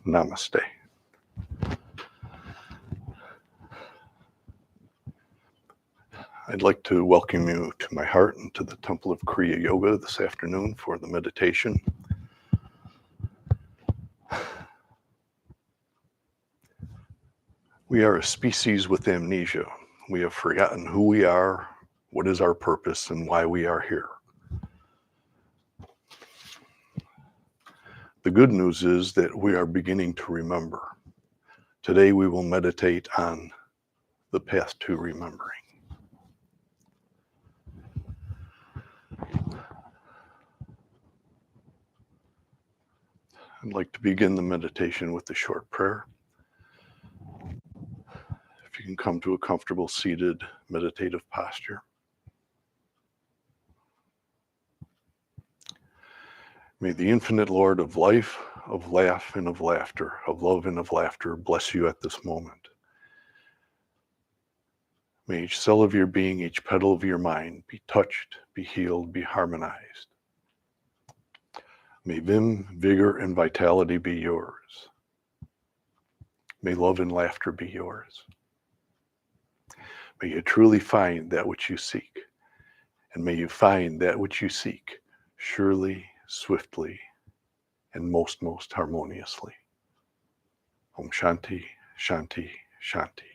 Namaste. I'd like to welcome you to my heart and to the Temple of Kriya Yoga this afternoon for the meditation. We are a species with amnesia. We have forgotten who we are, what is our purpose, and why we are here. The good news is that we are beginning to remember. Today we will meditate on the path to remembering. I'd like to begin the meditation with a short prayer. If you can come to a comfortable seated meditative posture. May the infinite Lord of life, of laugh and of laughter, of love and of laughter bless you at this moment. May each cell of your being, each petal of your mind be touched, be healed, be harmonized. May vim, vigor, and vitality be yours. May love and laughter be yours. May you truly find that which you seek, and may you find that which you seek surely, swiftly, and most harmoniously. Om Shanti, Shanti, Shanti.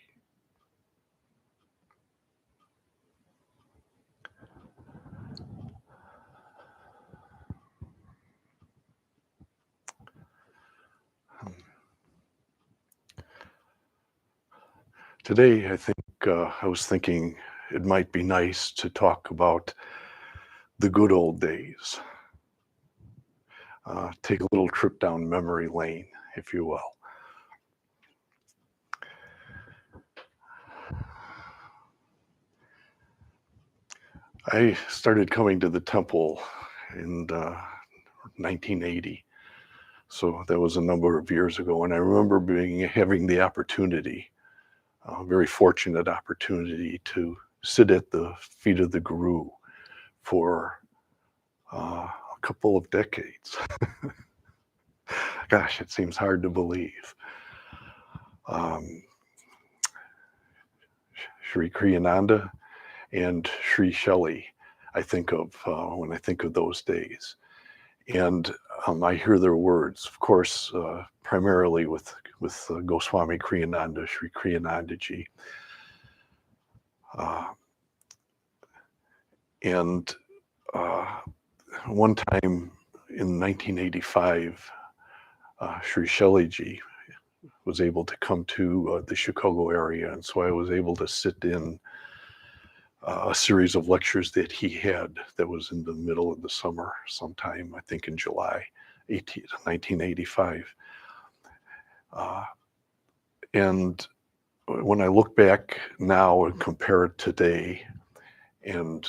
Today, I was thinking it might be nice to talk about the good old days. Take a little trip down memory lane, if you will. I started coming to the temple in 1980. So that was a number of years ago. And I remember having the opportunity, a very fortunate opportunity to sit at the feet of the Guru for a couple of decades. Gosh, it seems hard to believe. Sri Kriyananda and Sri Shelley, I think of when I think of those days. And I hear their words, of course, primarily with Goswami Kriyananda, Sri Kriyanandaji. And one time in 1985, Sri Shelleyji was able to come to the Chicago area. And so I was able to sit in a series of lectures that he had that was in the middle of the summer sometime, I think in July 1985. And when I look back now and compare it today and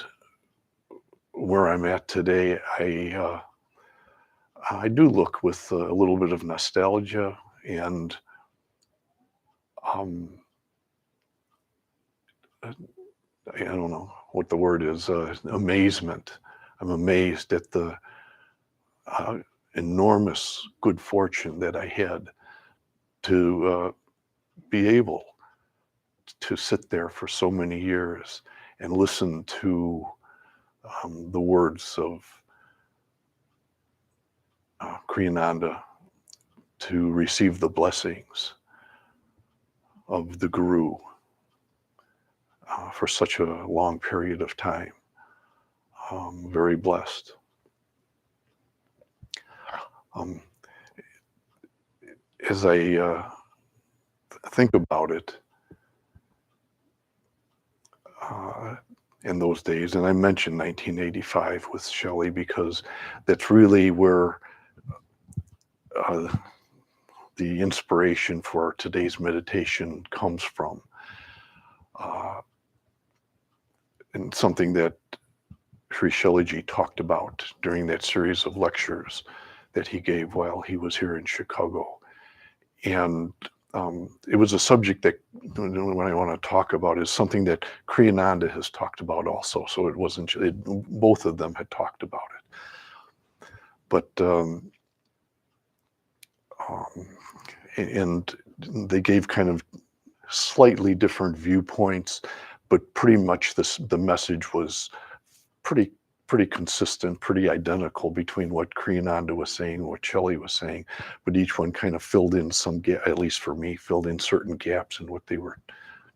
where I'm at today, I do look with a little bit of nostalgia and I don't know what the word is, amazement. I'm amazed at the enormous good fortune that I had to be able to sit there for so many years and listen to the words of Kriyananda, to receive the blessings of the Guru for such a long period of time. Very blessed. As I think about it in those days, and I mentioned 1985 with Shelley because that's really where the inspiration for today's meditation comes from. And something that Sri Shelleyji talked about during that series of lectures that he gave while he was here in Chicago. And it was a subject that when I want to talk about is something that Kriyananda has talked about also. So it wasn't, both of them had talked about it. But and they gave kind of slightly different viewpoints, but pretty much the message was pretty consistent, pretty identical between what Kriyananda was saying and what Shelley was saying, but each one kind of filled in some gap, at least for me, filled in certain gaps in what they were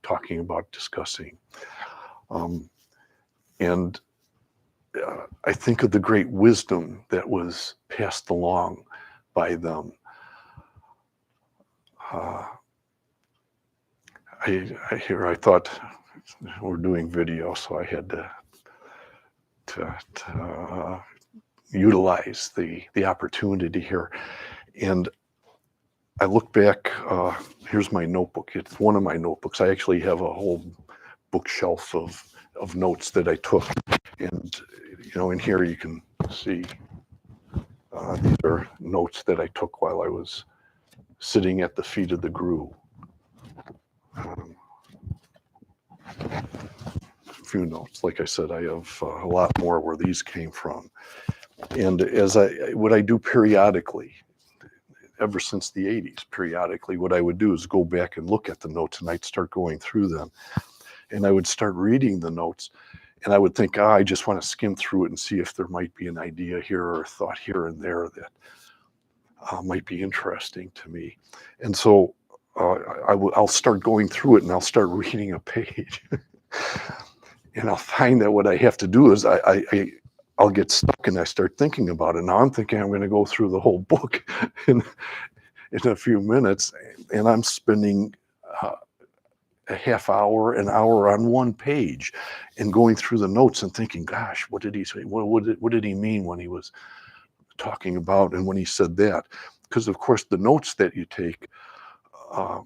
talking about, discussing. And I think of the great wisdom that was passed along by them. I thought we're doing video, so I had to utilize the opportunity here. And I look back, here's my notebook. It's one of my notebooks. I actually have a whole bookshelf of notes that I took. And, in here you can see these are notes that I took while I was sitting at the feet of the Guru. A few notes. Like I said, I have a lot more where these came from. And what I do periodically, ever since the 80s, periodically, what I would do is go back and look at the notes, and I'd start going through them. And I would start reading the notes, and I would think, I just want to skim through it and see if there might be an idea here or a thought here and there that might be interesting to me. And so I'll start going through it, and I'll start reading a page. And I'll find that what I have to do is I'll get stuck and I start thinking about it. Now I'm thinking I'm going to go through the whole book in a few minutes, and I'm spending a half hour, an hour on one page and going through the notes and thinking, gosh, what did he say? What did he mean when he was talking about and when he said that? Because of course the notes that you take aren't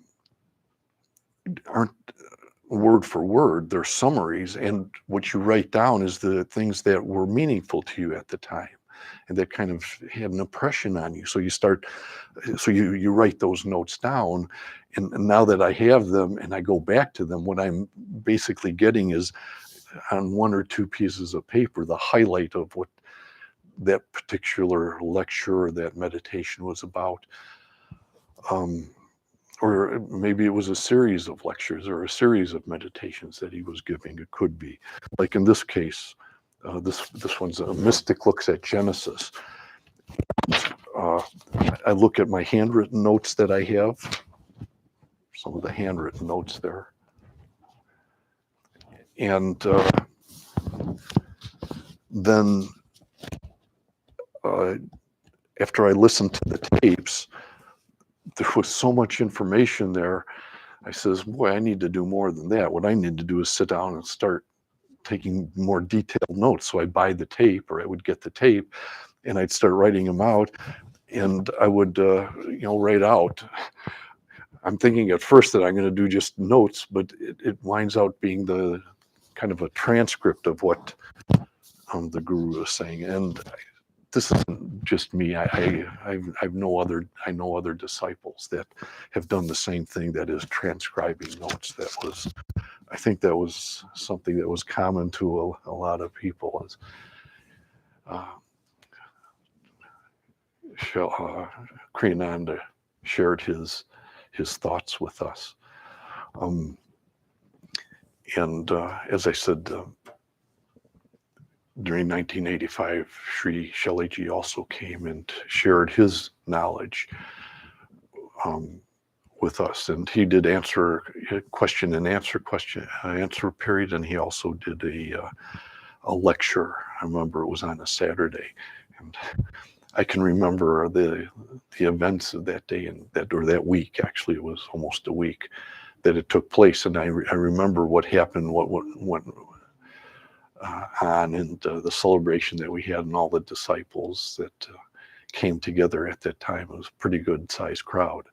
word for word, they're summaries, and what you write down is the things that were meaningful to you at the time and that kind of had an impression on you. So you write those notes down, and now that I have them and I go back to them, what I'm basically getting is on one or two pieces of paper the highlight of what that particular lecture or that meditation was about. Or maybe it was a series of lectures or a series of meditations that he was giving. It could be. Like in this case, this one's a mystic looks at Genesis. I look at my handwritten notes that I have, some of the handwritten notes there. And then after I listened to the tapes, there was so much information there. I says, boy, I need to do more than that. What I need to do is sit down and start taking more detailed notes. So I'd buy the tape, or I would get the tape, and I'd start writing them out. And I would, write out. I'm thinking at first that I'm going to do just notes, but it winds out being the kind of a transcript of what the Guru is saying. And this isn't just me. I know other disciples that have done the same thing, that is transcribing notes. I think that was something that was common to a lot of people. Kriyananda shared his thoughts with us. And as I said, during 1985, Sri Shelleyji also came and shared his knowledge with us, and he did answer question and answer period, and he also did a lecture. I remember it was on a Saturday, and I can remember the events of that day and that week. Actually, it was almost a week that it took place, and I remember what happened, what went on, and the celebration that we had, and all the disciples that came together at that time. It was a pretty good sized crowd.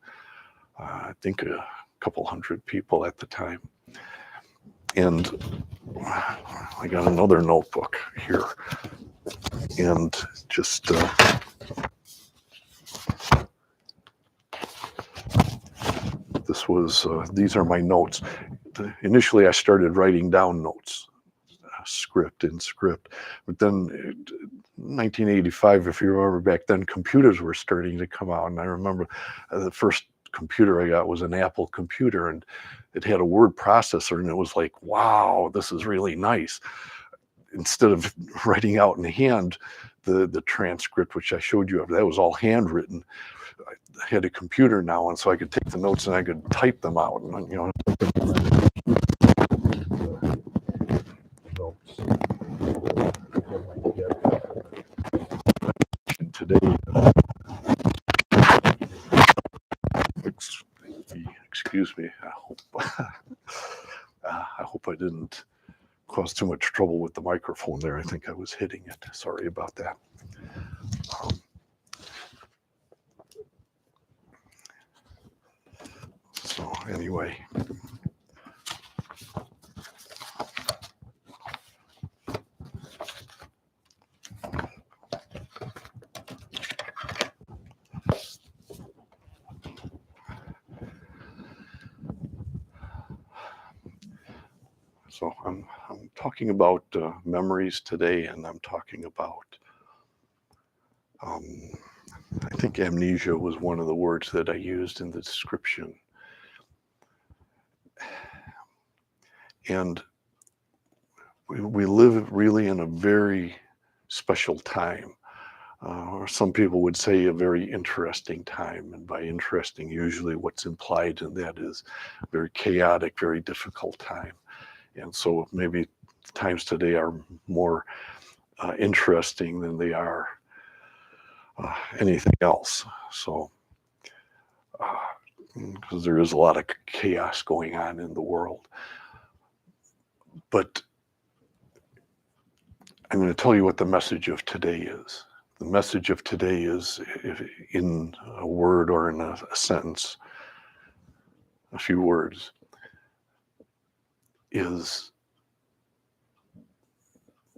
I think a couple hundred people at the time. And I got another notebook here, and just these are my notes. Initially I started writing down notes, script, but then 1985, if you remember back then, computers were starting to come out, and I remember the first computer I got was an Apple computer, and it had a word processor, and it was like, wow, this is really nice. Instead of writing out in hand the transcript, which I showed you, that was all handwritten. I had a computer now, and so I could take the notes and I could type them out. And, you know, today, excuse me. I hope I didn't cause too much trouble with the microphone there. I think I was hitting it. Sorry about that. So anyway. So I'm talking about memories today, and I'm talking about, I think amnesia was one of the words that I used in the description. And we live really in a very special time, or some people would say a very interesting time. And by interesting, usually what's implied in that is very chaotic, very difficult time. And so maybe times today are more interesting than they are anything else. So, because there is a lot of chaos going on in the world. But I'm going to tell you what the message of today is. The message of today is, in a word or in a sentence, a few words, is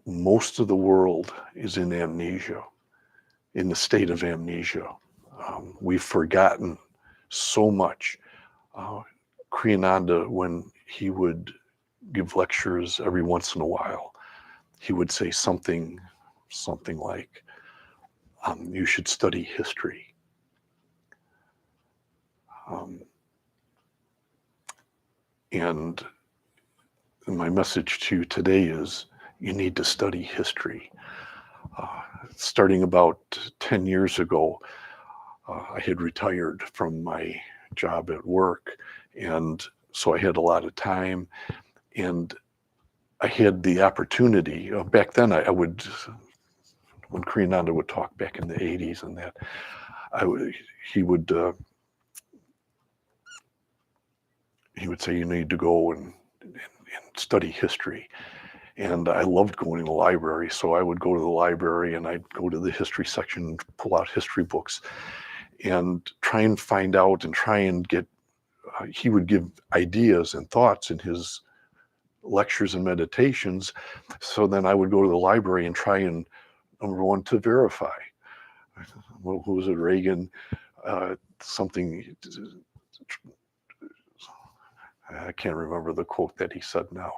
most of the world is in amnesia, in the state of amnesia. We've forgotten so much. Kriyananda, when he would give lectures every once in a while, he would say something like, you should study history. And my message to you today is, you need to study history. Starting about 10 years ago, I had retired from my job at work, and so I had a lot of time, and I had the opportunity. Back then, I would, when Kriyananda would talk back in the 80s and that, he would say, you need to go and study history. And I loved going to the library, so I would go to the library and I'd go to the history section and pull out history books and try and find out and try and get, he would give ideas and thoughts in his lectures and meditations. So then I would go to the library and try and, number one, to verify. Well, who was it, Reagan? Something, I can't remember the quote that he said now.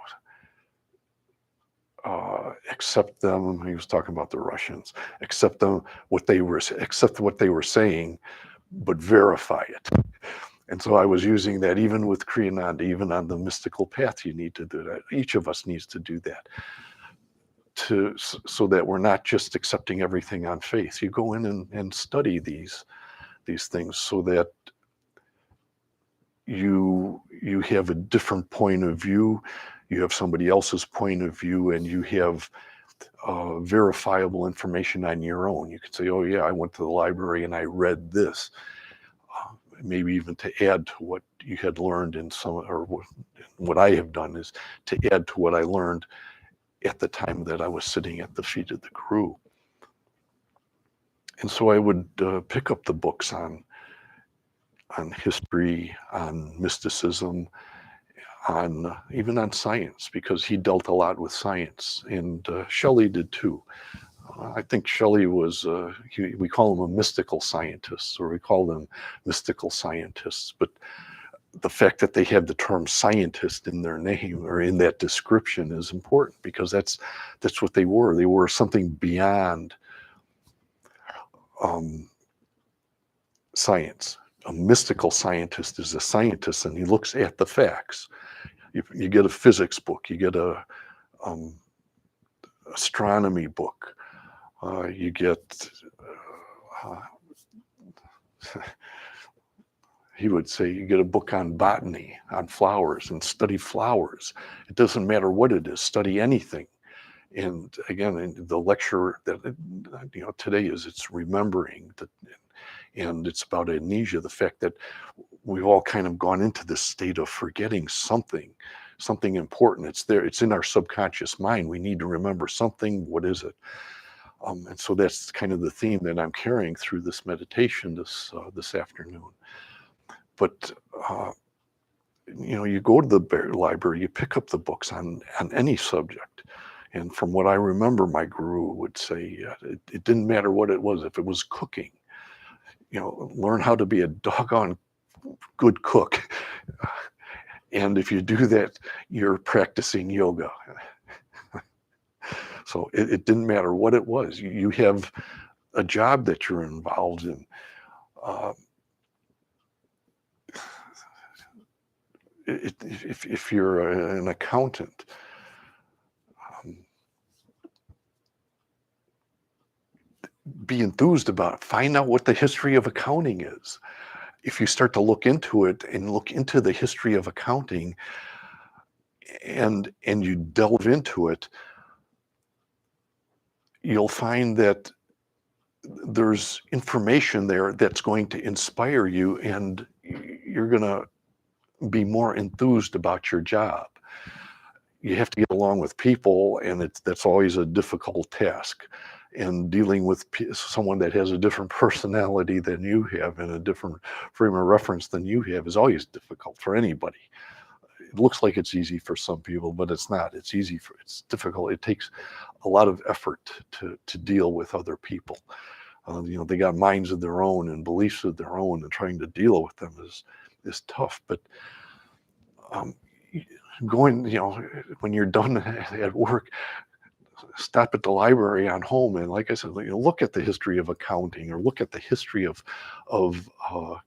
Accept them. He was talking about the Russians. Accept what they were saying, but verify it. And so I was using that even with Kriyananda, even on the mystical path. You need to do that. Each of us needs to do that, so that we're not just accepting everything on faith. You go in and study these things so that you have a different point of view. You have somebody else's point of view, and you have verifiable information on your own. You can say, oh yeah, I went to the library and I read this. Maybe even to add to what you had learned in some, or what I have done is to add to what I learned at the time that I was sitting at the feet of the Guru. And so I would pick up the books on history, on mysticism, on even on science, because he dealt a lot with science, and Shelley did too. I think Shelley was, we call him a mystical scientist, or we call them mystical scientists, but the fact that they have the term scientist in their name or in that description is important, because that's what they were. They were something beyond science. A mystical scientist is a scientist, and he looks at the facts. You get a physics book, you get a astronomy book, you get he would say you get a book on botany, on flowers, and study flowers. It doesn't matter what it is, study anything. And again, the lecture that today is, it's remembering that, and it's about amnesia, the fact that we've all kind of gone into this state of forgetting something important. It's there, it's in our subconscious mind. We need to remember something. What is it? And so that's kind of the theme that I'm carrying through this meditation this afternoon. But you go to the library, you pick up the books on any subject, and from what I remember, my guru would say it didn't matter what it was. If it was cooking, learn how to be a doggone good cook, and if you do that, you're practicing yoga. So it didn't matter what it was. You have a job that you're involved in. If you're an accountant, be enthused about it. Find out what the history of accounting is. If you start to look into it and look into the history of accounting, and you delve into it, you'll find that there's information there that's going to inspire you, and you're going to be more enthused about your job. You have to get along with people, and that's always a difficult task. And dealing with someone that has a different personality than you have and a different frame of reference than you have is always difficult for anybody. It looks like it's easy for some people, but it's not. It's difficult. It takes a lot of effort to deal with other people. They got minds of their own and beliefs of their own, and trying to deal with them is tough. But going, when you're done at work, stop at the library on home, and like I said, look at the history of accounting, or look at the history of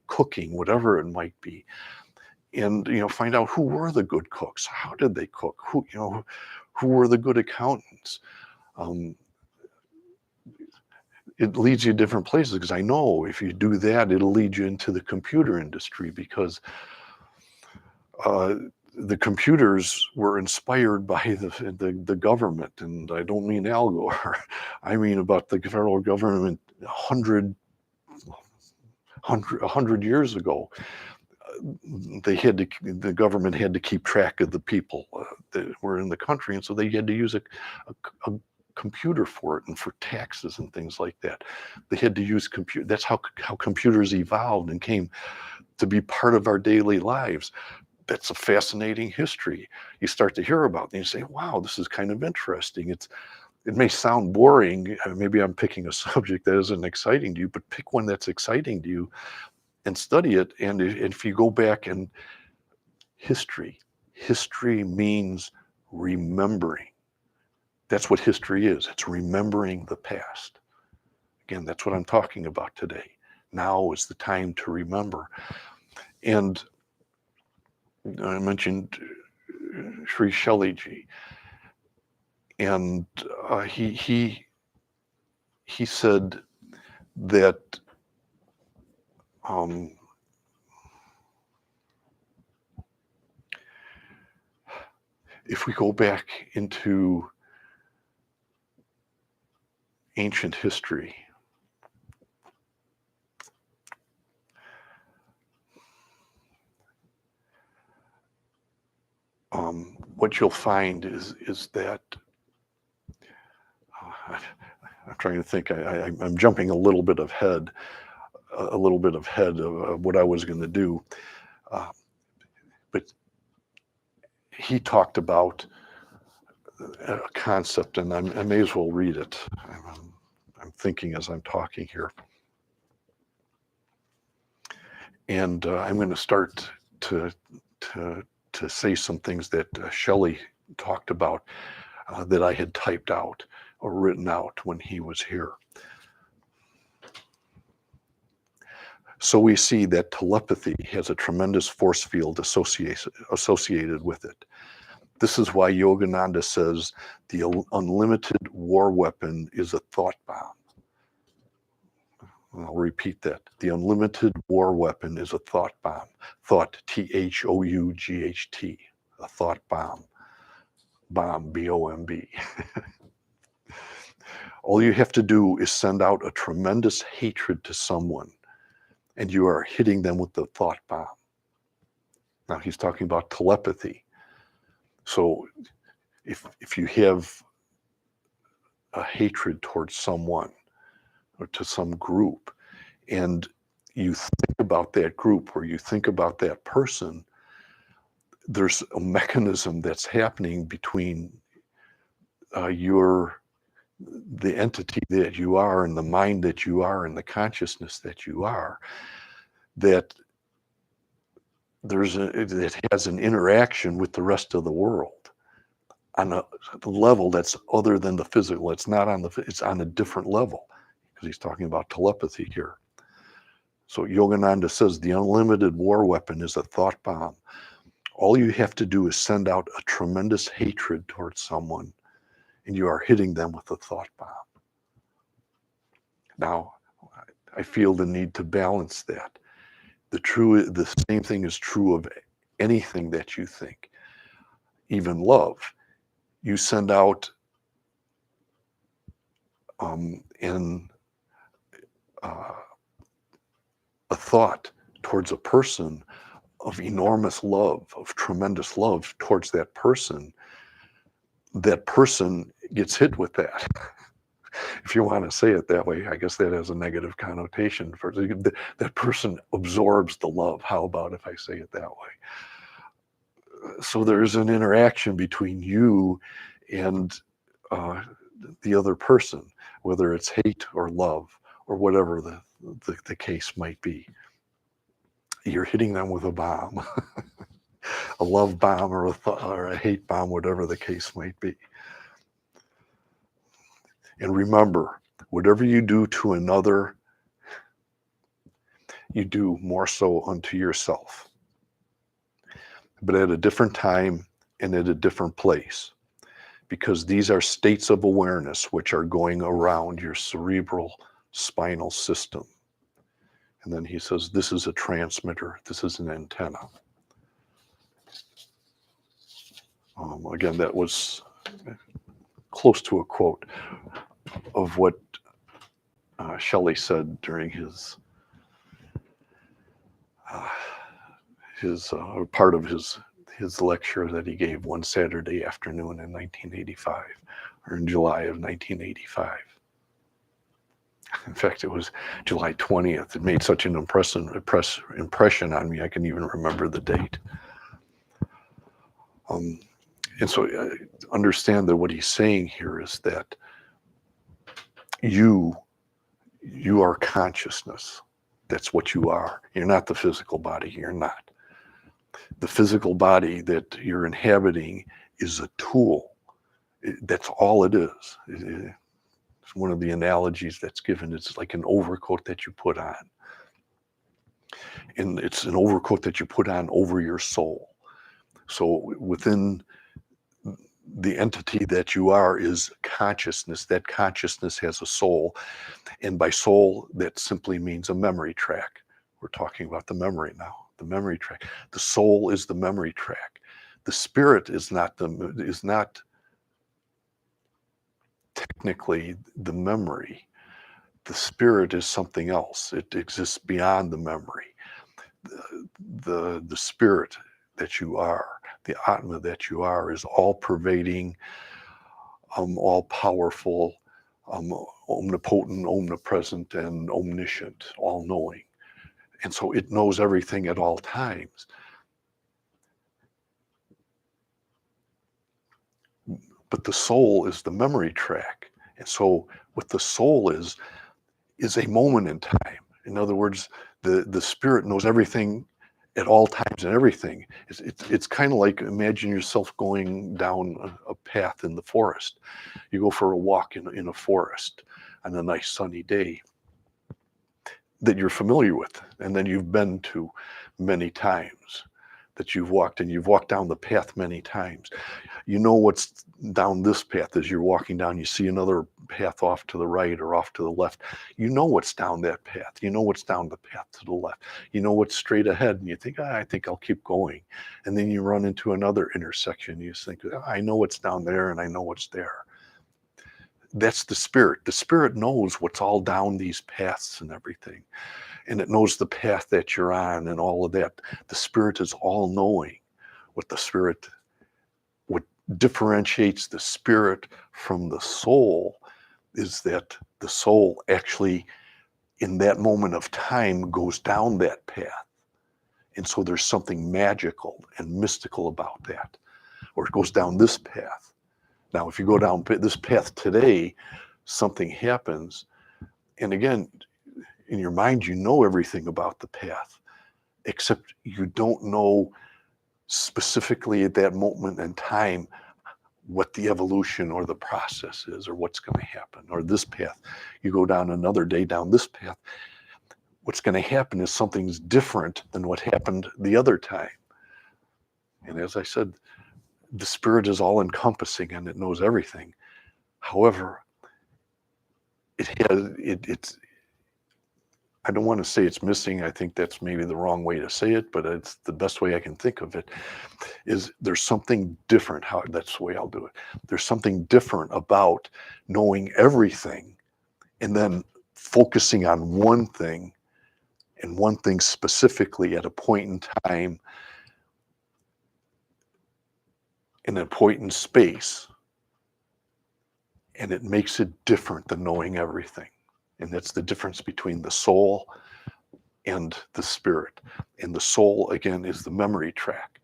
cooking, whatever it might be, and find out who were the good cooks, how did they cook, who were the good accountants. It leads you to different places, because I know if you do that, it'll lead you into the computer industry, because the computers were inspired by the government, and I don't mean Al Gore. I mean about the federal government 100 years ago. The government had to keep track of the people that were in the country, and so they had to use a computer for it, and for taxes and things like that. They had to use computer. That's how computers evolved and came to be part of our daily lives. That's a fascinating history. You start to hear about it, and you say, wow, this is kind of interesting. It may sound boring. Maybe I'm picking a subject that isn't exciting to you, but pick one that's exciting to you and study it. And if you go back, and history means remembering. That's what history is. It's remembering the past. Again, that's what I'm talking about today. Now is the time to remember. And I mentioned Sri Shelleyji, and he said that if we go back into ancient history, what you'll find is that I'm trying to think. I'm jumping a little bit ahead of what I was going to do, but he talked about a concept, and I may as well read it. I'm thinking as I'm talking here, and I'm going to start to say some things that Shelley talked about that I had typed out or written out when he was here. So we see that telepathy has a tremendous force field associated with it. This is why Yogananda says the unlimited war weapon is a thought bomb. I'll repeat that. The unlimited war weapon is a thought bomb. Thought, T-H-O-U-G-H-T, a thought bomb. Bomb, B-O-M-B. All you have to do is send out a tremendous hatred to someone, and you are hitting them with the thought bomb. Now he's talking about telepathy. So if you have a hatred towards someone or to some group, and you think about that group or you think about that person, there's a mechanism that's happening between the entity that you are and the mind that you are and the consciousness that you are, that it has an interaction with the rest of the world on a level that's other than the physical. It's not on it's on a different level, because he's talking about telepathy here. So Yogananda says the unlimited war weapon is a thought bomb. All you have to do is send out a tremendous hatred towards someone, and you are hitting them with a thought bomb. Now, I feel the need to balance that. The same thing is true of anything that you think, even love. You send out a thought towards a person of enormous love, of tremendous love towards that person gets hit with that. If you want to say it that way, I guess that has a negative connotation. For that person absorbs the love. How about if I say it that way? So there's an interaction between you and the other person, whether it's hate or love or whatever the case might be. You're hitting them with a bomb, a love bomb or a hate bomb, whatever the case might be. And remember, whatever you do to another, you do more so unto yourself, but at a different time and at a different place, because these are states of awareness which are going around your cerebral spinal system. And then he says, this is a transmitter, this is an antenna. Again, that was close to a quote of what Shelley said during his part of his lecture that he gave one Saturday afternoon in 1985, or in July of 1985. In fact, it was July 20th. It made such an impression on me, I can even remember the date. And so understand that what he's saying here is that you are consciousness. That's what you are. You're not the physical body. You're not. The physical body that you're inhabiting is a tool. That's all it is. It's one of the analogies that's given. It's like an overcoat that you put on. And it's an overcoat that you put on over your soul. So within the entity that you are is consciousness. That consciousness has a soul. And by soul, that simply means a memory track. We're talking about the memory now, the memory track. The soul is the memory track. The spirit is not technically the memory. The spirit is something else. It exists beyond the memory. The spirit that you are, the Atma that you are, is all pervading, all powerful, omnipotent, omnipresent, and omniscient, all knowing. And so it knows everything at all times. But the soul is the memory track. And so what the soul is a moment in time. In other words, the spirit knows everything at all times and everything. It's kind of like, imagine yourself going down a path in the forest. You go for a walk in a forest on a nice sunny day. that you're familiar with, and then you've been to many times, that you've walked down the path many times. You know what's down this path as you're walking down. You see another path off to the right or off to the left. You know what's down that path. You know what's down the path to the left. You know what's straight ahead, and you think, I think I'll keep going. And then you run into another intersection. You think, I know what's down there, and I know what's there. That's the spirit. The spirit knows what's all down these paths and everything. And it knows the path that you're on and all of that. The spirit is all knowing. What differentiates the spirit from the soul is that the soul actually, in that moment of time, goes down that path. And so there's something magical and mystical about that. Or it goes down this path. Now, if you go down this path today, something happens. And again, in your mind, you know everything about the path, except you don't know specifically at that moment in time what the evolution or the process is, or what's going to happen. Or this path, you go down another day down this path, what's going to happen is something's different than what happened the other time. And as I said, the spirit is all encompassing and it knows everything. However, it's I don't want to say it's missing. I think that's maybe the wrong way to say it, but it's the best way I can think of it, is there's something different. That's the way I'll do it. There's something different about knowing everything and then focusing on one thing, and one thing specifically at a point in time, in a point in space, and it makes it different than knowing everything. And that's the difference between the soul and the spirit. And the soul, again, is the memory track.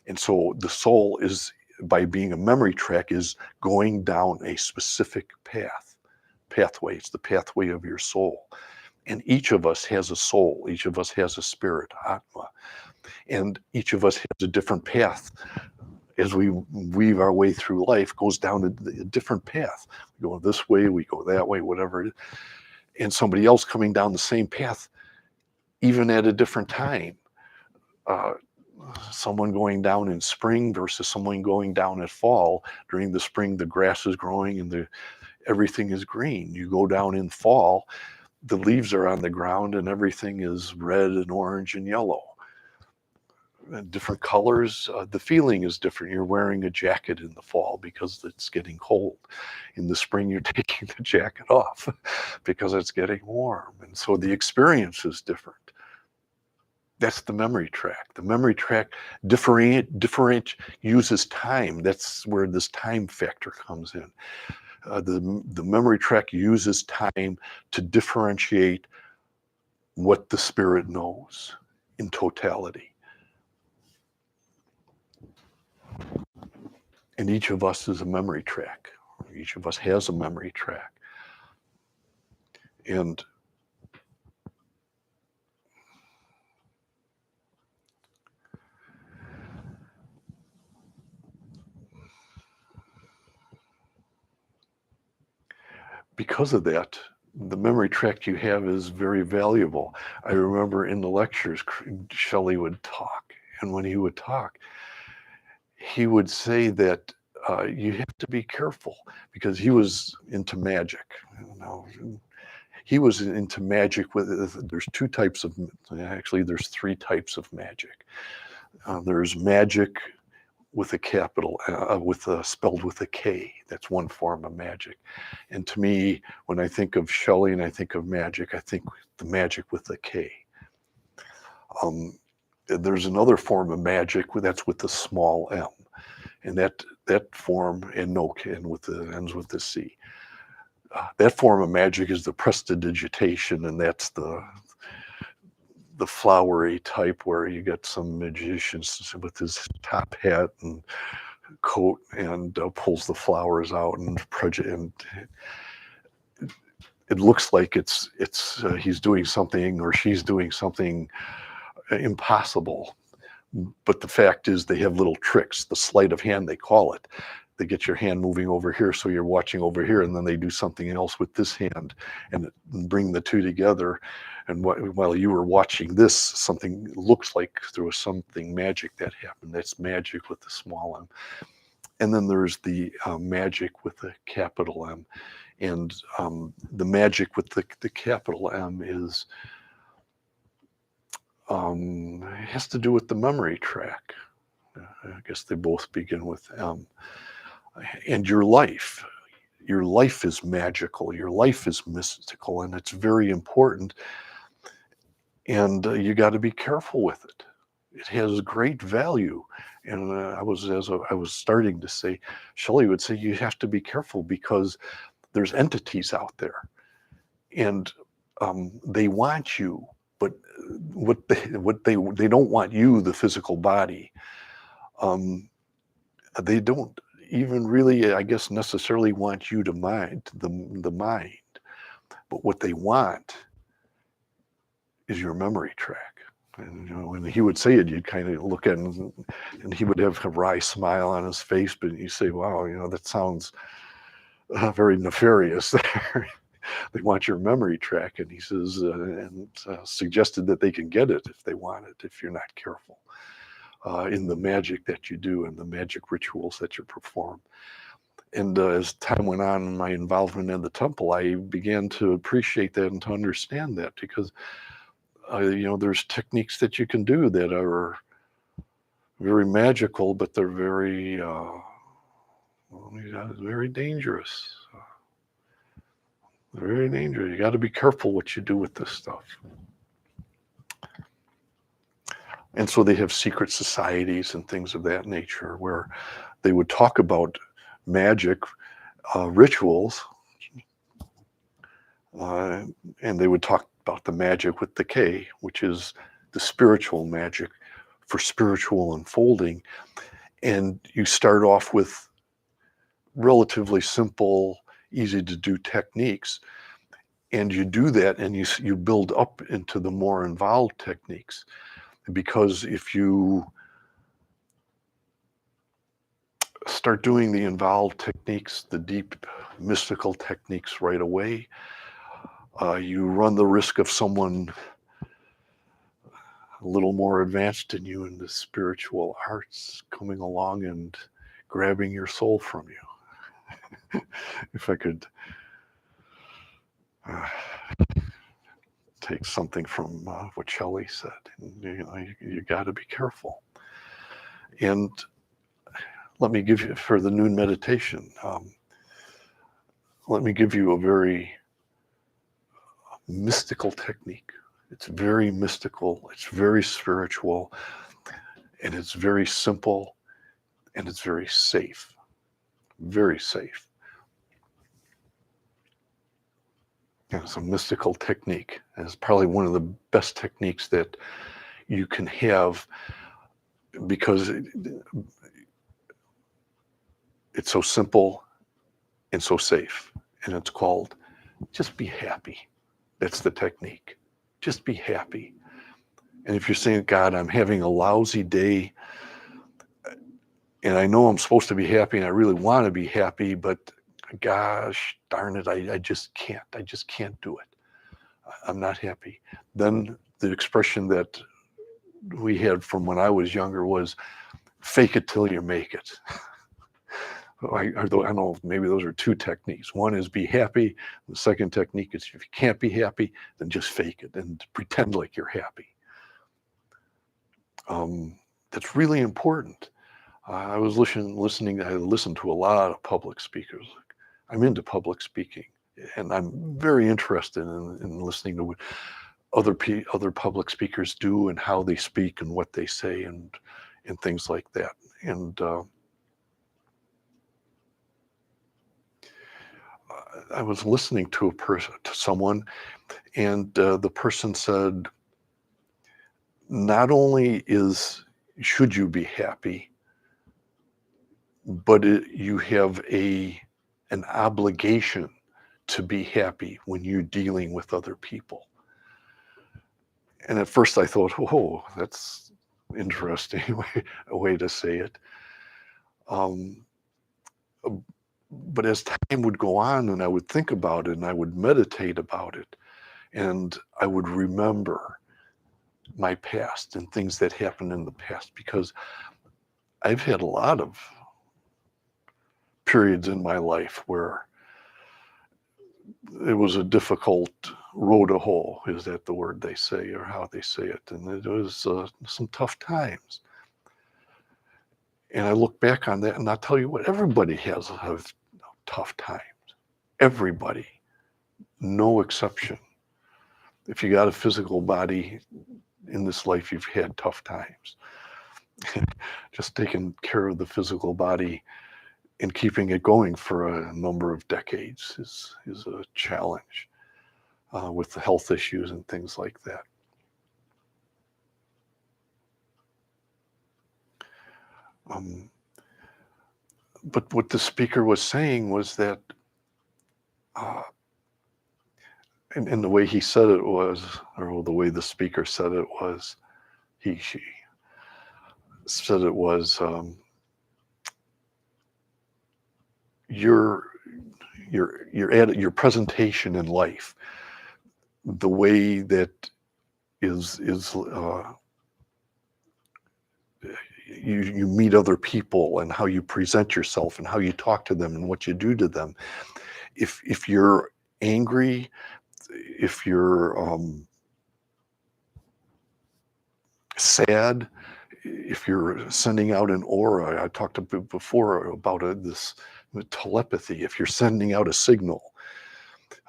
And so the soul is, by being a memory track, is going down a specific pathway. It's the pathway of your soul. And each of us has a soul. Each of us has a spirit, Atma. And each of us has a different path. As we weave our way through life, goes down a different path. We go this way, we go that way, whatever it is. And somebody else coming down the same path, even at a different time. Someone going down in spring versus someone going down at fall. During the spring, the grass is growing and everything is green. You go down in fall, the leaves are on the ground and everything is red and orange and yellow. Different colors, the feeling is different. You're wearing a jacket in the fall because it's getting cold. In the spring, you're taking the jacket off because it's getting warm. And so the experience is different. That's the memory track. The memory track uses time. That's where this time factor comes in. The memory track uses time to differentiate what the spirit knows in totality. And each of us is a memory track. Each of us has a memory track. And because of that, the memory track you have is very valuable. I remember in the lectures, Shelley would talk. And when he would talk, he would say that you have to be careful, because he was into magic. He was into magic there's two types of, actually there's three types of magic. There's magic with a capital, spelled with a K. That's one form of magic. And to me, when I think of Shelley and I think of magic, I think the magic with a K. There's another form of magic that's with the small m, and that form, and no, and ends with the C. That form of magic is the prestidigitation, and that's the flowery type where you get some magicians with his top hat and coat and pulls the flowers out, and it looks like it's he's doing something or she's doing something impossible. But the fact is they have little tricks, the sleight of hand they call it. they get your hand moving over here, so you're watching over here, and then they do something else with this hand and bring the two together. And while you were watching this, something looks like there was something magic that happened. That's magic with the small m. And then there's the magic with the capital M. And the magic with the capital M is, it has to do with the memory track. I guess they both begin with M. And your life is magical. Your life is mystical, and it's very important. And you got to be careful with it. It has great value. And I was starting to say, Shelley would say, you have to be careful because there's entities out there, and they want you, but they don't want you, the physical body. They don't even really, I guess, necessarily want you to mind the mind, but what they want is your memory track. And when he would say it, you'd kind of look at him, and he would have a wry smile on his face, but you say, wow, that sounds very nefarious there. They want your memory track. And he says, suggested that they can get it if they want it, if you're not careful in the magic that you do and the magic rituals that you perform. And as time went on in my involvement in the temple, I began to appreciate that and to understand that, because there's techniques that you can do that are very magical, but they're very, very dangerous. Very dangerous. You got to be careful what you do with this stuff. And so they have secret societies and things of that nature where they would talk about magic rituals, and they would talk about the magic with the K, which is the spiritual magic for spiritual unfolding. And you start off with relatively simple, easy to do techniques, and you do that, and you build up into the more involved techniques. Because if you start doing the involved techniques, the deep mystical techniques right away, you run the risk of someone a little more advanced than you in the spiritual arts coming along and grabbing your soul from you. If I could take something from what Shelley said, you got to be careful. And let me give you, for the noon meditation, let me give you a very mystical technique. It's very mystical, it's very spiritual, and it's very simple, and it's very safe. Very safe. And it's a mystical technique. And it's probably one of the best techniques that you can have, because it's so simple and so safe. And it's called just be happy. That's the technique. Just be happy. And if you're saying, God, I'm having a lousy day, and I know I'm supposed to be happy, and I really want to be happy, but gosh darn it, I just can't. I just can't do it. I'm not happy. Then the expression that we had from when I was younger was, fake it till you make it. I know maybe those are two techniques. One is be happy. The second technique is, if you can't be happy, then just fake it and pretend like you're happy. That's really important. I was listening. I listened to a lot of public speakers. I'm into public speaking, and I'm very interested in listening to what other public speakers do and how they speak and what they say and things like that. And I was listening to someone, and the person said, not only should you be happy, but you have an obligation to be happy when you're dealing with other people. And at first I thought, oh, that's interesting, a way to say it. But as time would go on and I would think about it and I would meditate about it and I would remember my past and things that happened in the past, because I've had a lot of periods in my life where it was a difficult road to hoe. Is that the word they say, or how they say it? And it was some tough times. And I look back on that and I'll tell you what, everybody has tough times. Everybody, no exception. If you got a physical body in this life, you've had tough times. Just taking care of the physical body and keeping it going for a number of decades is a challenge with the health issues and things like that. But what the speaker was saying was that, and the way he said it was, or the way the speaker said it was, she said it was, your presentation in life, the way that is you meet other people and how you present yourself and how you talk to them and what you do to them. If you're angry, if you're sad, if you're sending out an aura, I talked before about this telepathy. If you're sending out a signal,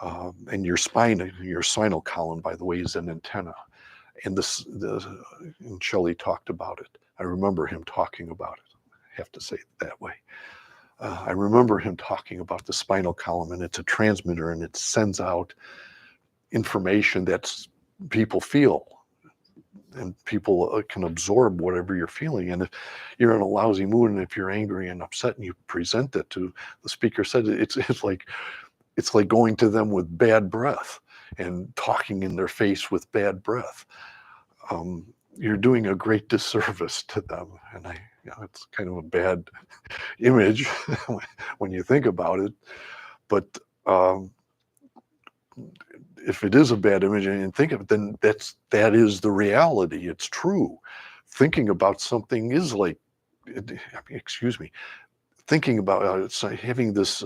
and your spinal column, by the way, is an antenna. And and Shelley talked about it. I remember him talking about it. I have to say it that way. I remember him talking about the spinal column, and it's a transmitter, and it sends out information that people feel, and people can absorb whatever you're feeling. And if you're in a lousy mood, and if you're angry and upset, and you present it to the speaker, said it's like going to them with bad breath and talking in their face with bad breath. You're doing a great disservice to them, and it's kind of a bad image when you think about it. But if it is a bad image and you think of it, then that is the reality. It's true. Thinking about something is like, thinking about it's like having this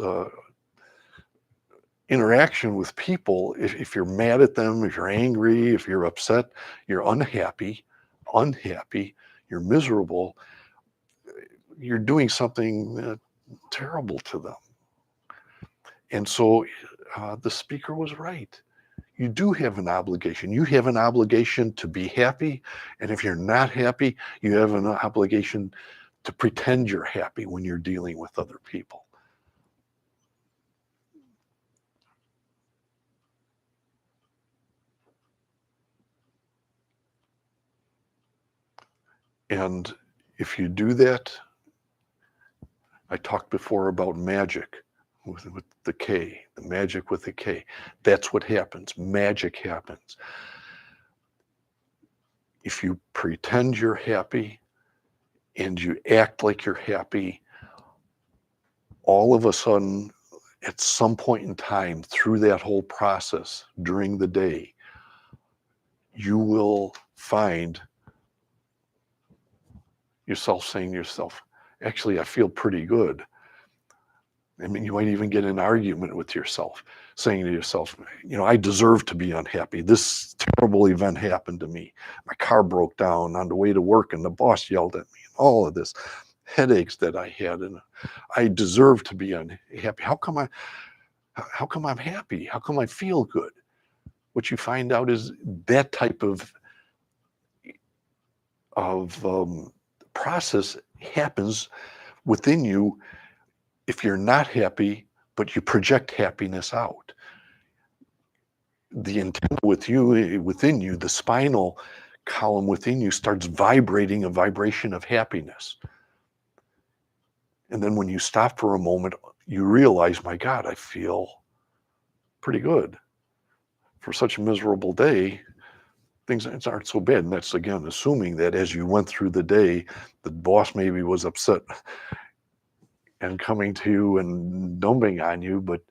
interaction with people. If you're mad at them, if you're angry, if you're upset, you're unhappy, you're miserable, you're doing something terrible to them. And so the speaker was right. You do have an obligation. You have an obligation to be happy. And if you're not happy, you have an obligation to pretend you're happy when you're dealing with other people. And if you do that, I talked before about magic with the K, the magic with the K. That's what happens. Magic happens. If you pretend you're happy and you act like you're happy, all of a sudden, at some point in time through that whole process during the day, you will find yourself saying to yourself, actually, I feel pretty good. I mean, you might even get in an argument with yourself, saying to yourself, I deserve to be unhappy. This terrible event happened to me. My car broke down on the way to work and the boss yelled at me, and all of this, headaches that I had, and I deserve to be unhappy. How come I'm happy? How come I feel good? What you find out is that type of process happens within you if you're not happy, but you project happiness out. The antenna within you, the spinal column within you starts vibrating a vibration of happiness. And then when you stop for a moment, you realize, my God, I feel pretty good. For such a miserable day, things aren't so bad. And that's, again, assuming that as you went through the day, the boss maybe was upset and coming to you and dumping on you, but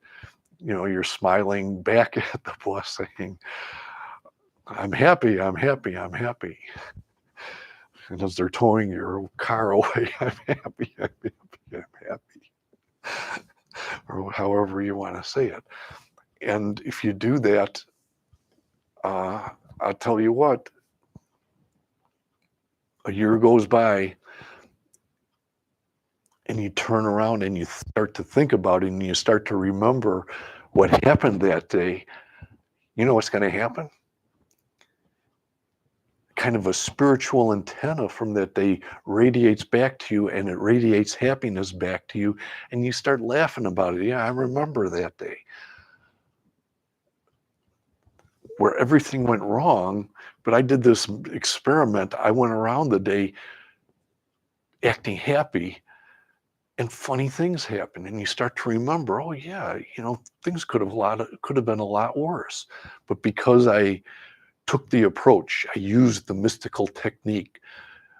you're smiling back at the boss saying, I'm happy, I'm happy, I'm happy. And as they're towing your car away, I'm happy, I'm happy, I'm happy. Or however you want to say it. And if you do that, I'll tell you what, a year goes by and you turn around and you start to think about it and you start to remember what happened that day. You know what's going to happen? Kind of a spiritual antenna from that day radiates back to you, and it radiates happiness back to you, and you start laughing about it. Yeah, I remember that day where everything went wrong, but I did this experiment. I went around the day acting happy, and funny things happen, and you start to remember, oh yeah, things could have been a lot worse, but because I took the approach, I used the mystical technique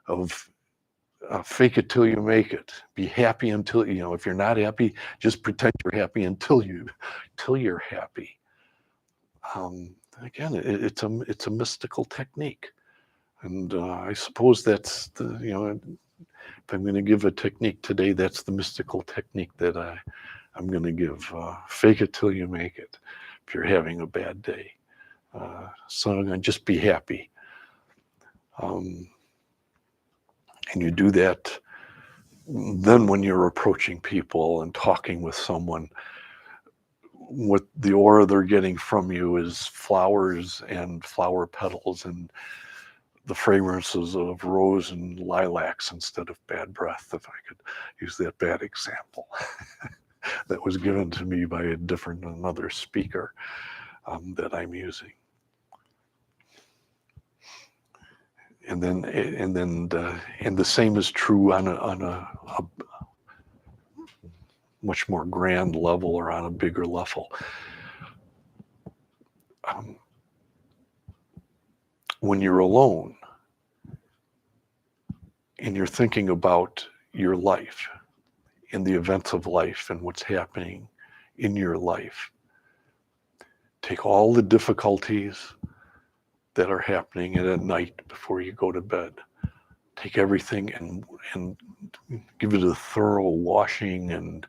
of fake it till you make it. Be happy until, if you're not happy, just pretend you're happy until you're happy. Again, it's a mystical technique, and I suppose that's if I'm going to give a technique today, that's the mystical technique that I'm going to give. Fake it till you make it. If you're having a bad day, so I'm going to just be happy. And you do that. Then when you're approaching people and talking with someone, what the aura they're getting from you is flowers and flower petals and the fragrances of rose and lilacs instead of bad breath, if I could use that bad example that was given to me by another speaker that I'm using. And the same is true on a much more grand level or on a bigger level. When you're alone and you're thinking about your life and the events of life and what's happening in your life, take all the difficulties that are happening at night before you go to bed. Take everything and give it a thorough washing and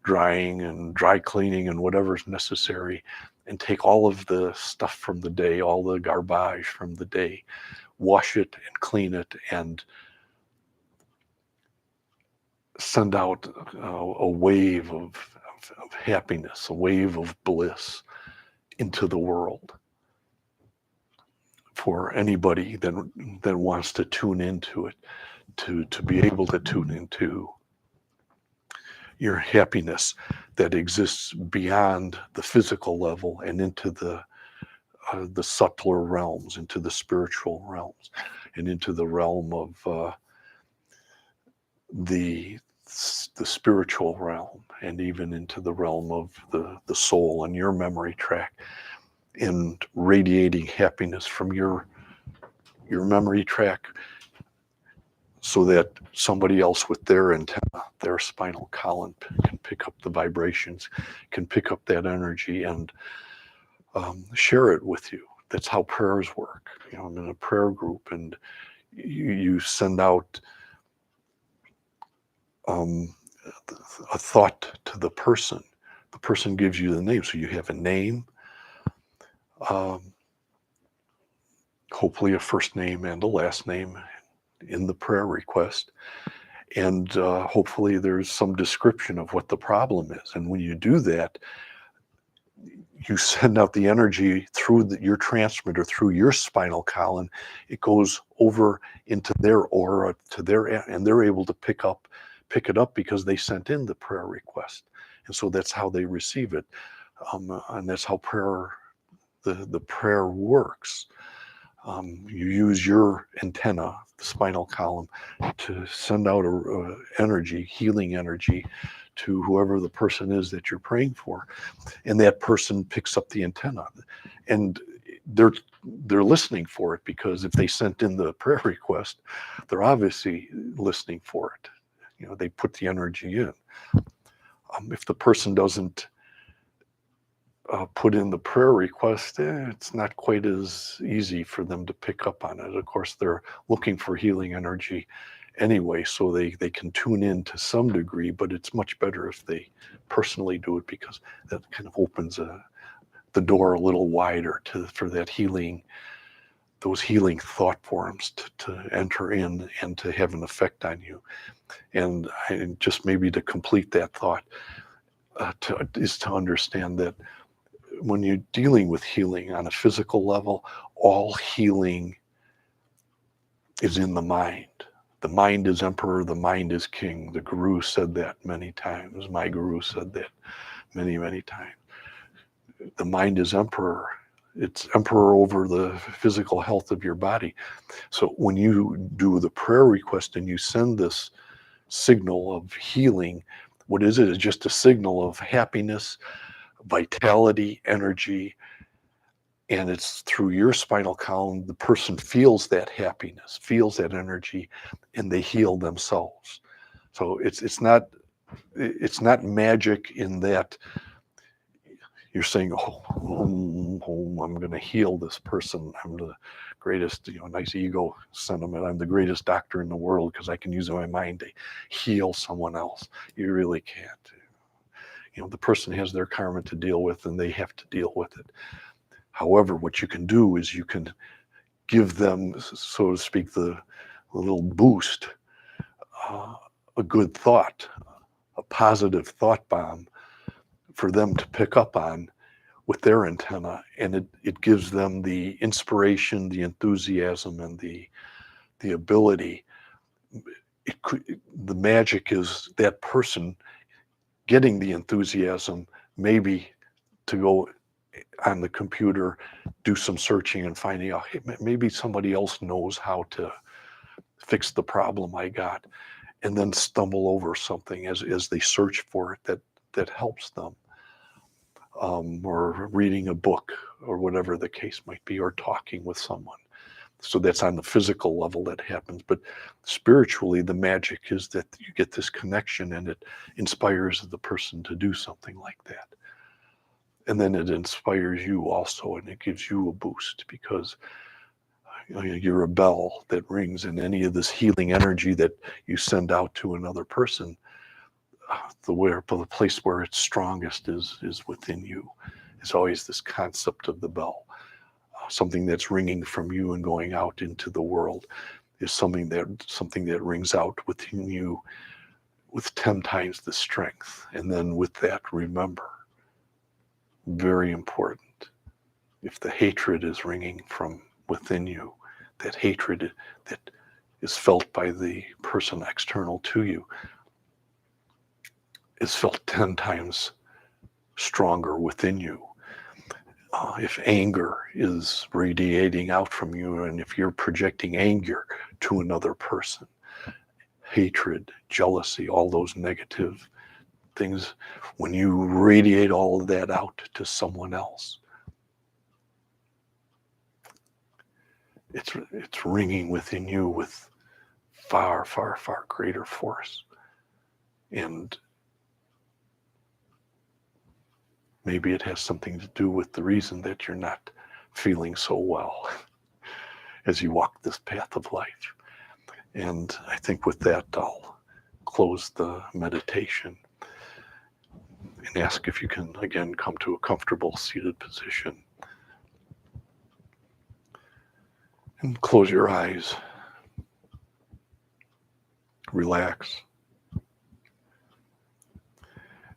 drying and dry cleaning and whatever's necessary, and take all of the stuff from the day, all the garbage from the day, wash it and clean it, and send out a wave of happiness, a wave of bliss into the world for anybody that wants to tune into it, to be able to tune into your happiness that exists beyond the physical level and into the subtler realms, into the spiritual realms, and into the realm of the spiritual realm, and even into the realm of the soul and your memory track, and radiating happiness from your memory track, so that somebody else with their antenna, their spinal column, can pick up the vibrations, can pick up that energy and share it with you. That's how prayers work. I'm in a prayer group, and you send out a thought to the person. The person gives you the name, so you have a name, hopefully a first name and a last name in the prayer request, and hopefully there's some description of what the problem is. And when you do that, you send out the energy through your transmitter, through your spinal column. It goes over into their aura, and they're able to pick it up because they sent in the prayer request. And so that's how they receive it. And that's how the prayer works. You use your antenna, the spinal column, to send out healing energy to whoever the person is that you're praying for, and that person picks up the antenna, and they're listening for it, because if they sent in the prayer request, they're obviously listening for it. they put the energy in. If the person doesn't put in the prayer request, it's not quite as easy for them to pick up on it. Of course, they're looking for healing energy anyway, so they can tune in to some degree, but it's much better if they personally do it, because that kind of opens the door a little wider for that healing, those healing thought forms to enter in and to have an effect on you. And just maybe to complete that thought, is to understand that when you're dealing with healing on a physical level, all healing is in the mind. The mind is emperor, the mind is king. The guru said that many times. My guru said that many, many times. The mind is emperor. It's emperor over the physical health of your body. So when you do the prayer request and you send this signal of healing, what is it? It's just a signal of happiness, vitality, energy, and it's through your spinal column. The person feels that happiness, feels that energy, and they heal themselves. So it's not magic in that you're saying, I'm going to heal this person. I'm the greatest, nice ego sentiment. I'm the greatest doctor in the world because I can use my mind to heal someone else. You really can't. The person has their karma to deal with, and they have to deal with it. However, what you can do is you can give them, so to speak, the little boost, a good thought, a positive thought bomb for them to pick up on with their antenna, and it gives them the inspiration, the enthusiasm, and the ability. The magic is that person getting the enthusiasm, maybe to go on the computer, do some searching and finding out, hey, maybe somebody else knows how to fix the problem I got, and then stumble over something as they search for it that helps them. Or reading a book, or whatever the case might be, or talking with someone. So that's on the physical level that happens. But spiritually, the magic is that you get this connection, and it inspires the person to do something like that. And then it inspires you also, and it gives you a boost, because you're a bell that rings, and any of this healing energy that you send out to another person, the place where it's strongest is within you. It's always this concept of the bell. Something that's ringing from you and going out into the world is something that rings out within you with 10 times the strength. And then with that, remember, very important, if the hatred is ringing from within you, that hatred that is felt by the person external to you is felt 10 times stronger within you. If anger is radiating out from you, and if you're projecting anger to another person, hatred, jealousy, all those negative things, when you radiate all of that out to someone else, it's ringing within you with far, far, far greater force. And maybe it has something to do with the reason that you're not feeling so well as you walk this path of life. And I think with that, I'll close the meditation and ask if you can, again, come to a comfortable seated position. And close your eyes. Relax.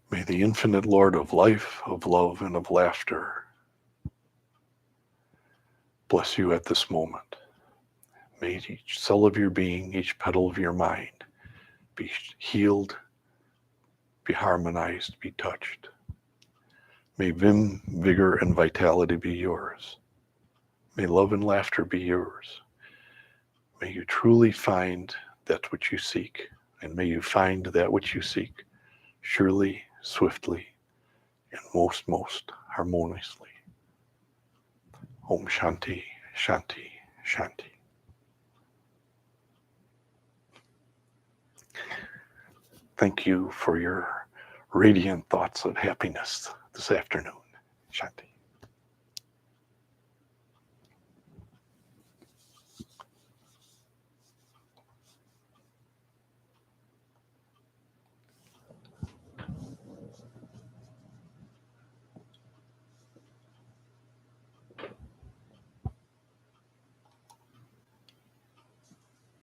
May the infinite Lord of life, of love, and of laughter bless you at this moment. May each cell of your being, each petal of your mind be healed, be harmonized, be touched. May vim, vigor, and vitality be yours. May love and laughter be yours. May you truly find that which you seek, and may you find that which you seek surely, swiftly, and most, most harmoniously. Om Shanti, Shanti, Shanti. thank you for your radiant thoughts of happiness this afternoon. Shanti.